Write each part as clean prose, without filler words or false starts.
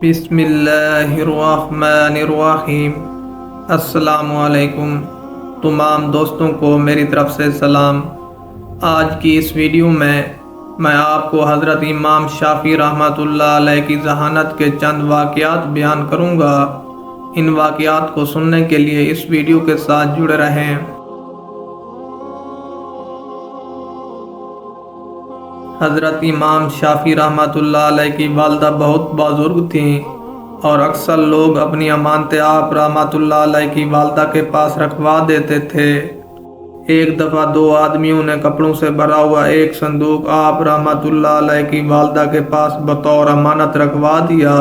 بسم اللہ الرحمن الرحیم۔ السلام علیکم تمام دوستوں کو میری طرف سے سلام۔ آج کی اس ویڈیو میں آپ کو حضرت امام شافعی رحمۃ اللہ علیہ کی ذہانت کے چند واقعات بیان کروں گا۔ ان واقعات کو سننے کے لیے اس ویڈیو کے ساتھ جڑے رہیں۔ حضرت امام شافعی رحمۃ اللہ علیہ کی والدہ بہت بزرگ تھیں اور اکثر لوگ اپنی امانتیں آپ رحمۃ اللہ علیہ کی والدہ کے پاس رکھوا دیتے تھے۔ ایک دفعہ دو آدمیوں نے کپڑوں سے بھرا ہوا ایک صندوق آپ رحمۃ اللہ علیہ کی والدہ کے پاس بطور امانت رکھوا دیا۔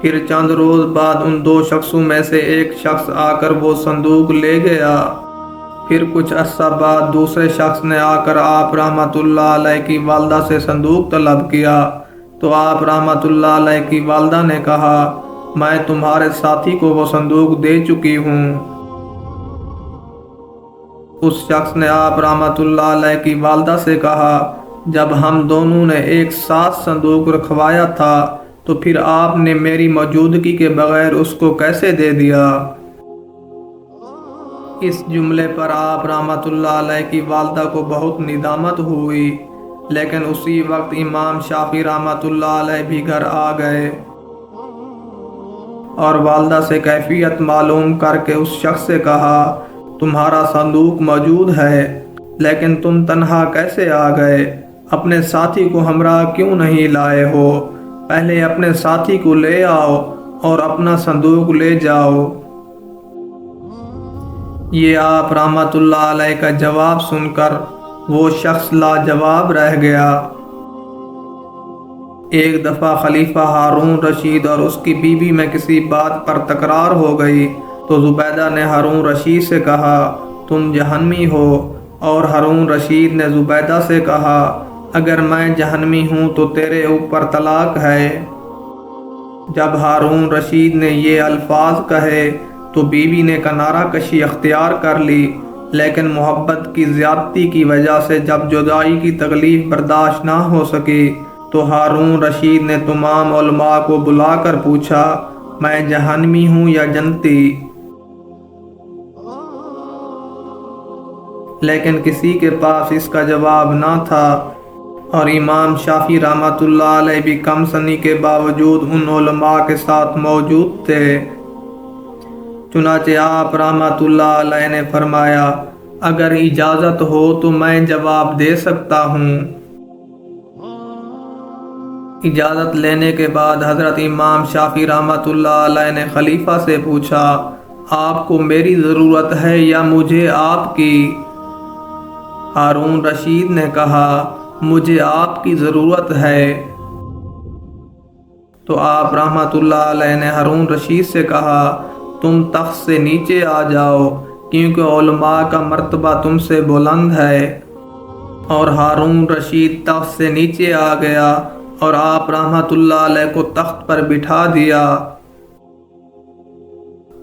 پھر چند روز بعد ان دو شخصوں میں سے ایک شخص آ کر وہ صندوق لے گیا۔ پھر کچھ عرصہ بعد دوسرے شخص نے آ کر آپ رحمۃ اللہ علیہ کی والدہ سے صندوق طلب کیا تو آپ رحمۃ اللہ علیہ کی والدہ نے کہا، میں تمہارے ساتھی کو وہ صندوق دے چکی ہوں۔ اس شخص نے آپ رحمۃ اللہ علیہ کی والدہ سے کہا، جب ہم دونوں نے ایک ساتھ صندوق رکھوایا تھا تو پھر آپ نے میری موجودگی کے بغیر اس کو کیسے دے دیا؟ اس جملے پر آپ رحمۃ اللہ علیہ کی والدہ کو بہت ندامت ہوئی، لیکن اسی وقت امام شافعی رحمۃ اللہ علیہ بھی گھر آ گئے اور والدہ سے کیفیت معلوم کر کے اس شخص سے کہا، تمہارا صندوق موجود ہے لیکن تم تنہا کیسے آ گئے؟ اپنے ساتھی کو ہمراہ کیوں نہیں لائے ہو؟ پہلے اپنے ساتھی کو لے آؤ اور اپنا صندوق لے جاؤ۔ یہ آپ رحمۃ اللہ علیہ کا جواب سن کر وہ شخص لاجواب رہ گیا۔ ایک دفعہ خلیفہ ہارون رشید اور اس کی بیوی میں کسی بات پر تکرار ہو گئی تو زبیدہ نے ہارون رشید سے کہا، تم جہنمی ہو، اور ہارون رشید نے زبیدہ سے کہا، اگر میں جہنمی ہوں تو تیرے اوپر طلاق ہے۔ جب ہارون رشید نے یہ الفاظ کہے تو بیوی نے کنارہ کشی اختیار کر لی، لیکن محبت کی زیادتی کی وجہ سے جب جدائی کی تکلیف برداشت نہ ہو سکی تو ہارون رشید نے تمام علماء کو بلا کر پوچھا، میں جہنمی ہوں یا جنتی؟ لیکن کسی کے پاس اس کا جواب نہ تھا، اور امام شافعی رحمۃ اللہ علیہ بھی کم سنی کے باوجود ان علماء کے ساتھ موجود تھے۔ چنانچہ آپ رحمۃ اللہ علیہ نے فرمایا، اگر اجازت ہو تو میں جواب دے سکتا ہوں۔ اجازت لینے کے بعد حضرت امام شافعی رحمۃ اللہ علیہ نے خلیفہ سے پوچھا، آپ کو میری ضرورت ہے یا مجھے آپ کی؟ ہارون رشید نے کہا، مجھے آپ کی ضرورت ہے۔ تو آپ رحمۃ اللہ علیہ نے ہارون رشید سے کہا، تم تخت سے نیچے آ جاؤ کیونکہ علماء کا مرتبہ تم سے بلند ہے۔ اور ہارون رشید تخت سے نیچے آ گیا اور آپ رحمۃ اللہ علیہ کو تخت پر بٹھا دیا۔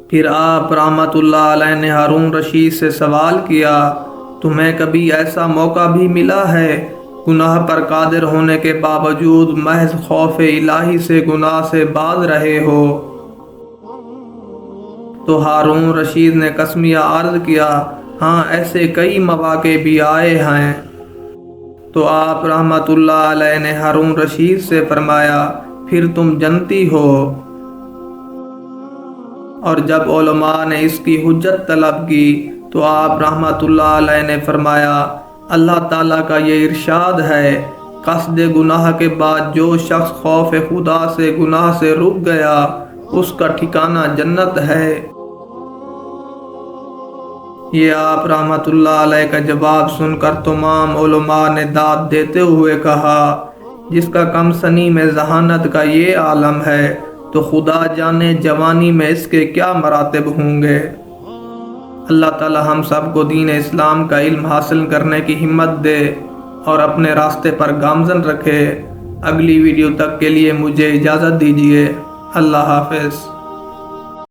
پھر آپ رحمۃ اللہ علیہ نے ہارون رشید سے سوال کیا، تمہیں کبھی ایسا موقع بھی ملا ہے گناہ پر قادر ہونے کے باوجود محض خوف الہی سے گناہ سے باز رہے ہو؟ تو ہارون رشید نے قسمیہ عرض کیا، ہاں ایسے کئی مواقع بھی آئے ہیں۔ تو آپ رحمۃ اللہ علیہ نے ہارون رشید سے فرمایا، پھر تم جنتی ہو۔ اور جب علماء نے اس کی حجت طلب کی تو آپ رحمۃ اللہ علیہ نے فرمایا، اللہ تعالیٰ کا یہ ارشاد ہے، قصد گناہ کے بعد جو شخص خوف خدا سے گناہ سے رک گیا اس کا ٹھکانہ جنت ہے۔ یہ آپ رحمۃ اللہ علیہ کا جواب سن کر تمام علماء نے داد دیتے ہوئے کہا، جس کا کم سنی میں ذہانت کا یہ عالم ہے تو خدا جانے جوانی میں اس کے کیا مراتب ہوں گے۔ اللہ تعالی ہم سب کو دین اسلام کا علم حاصل کرنے کی ہمت دے اور اپنے راستے پر گامزن رکھے۔ اگلی ویڈیو تک کے لیے مجھے اجازت دیجیے۔ اللہ حافظ۔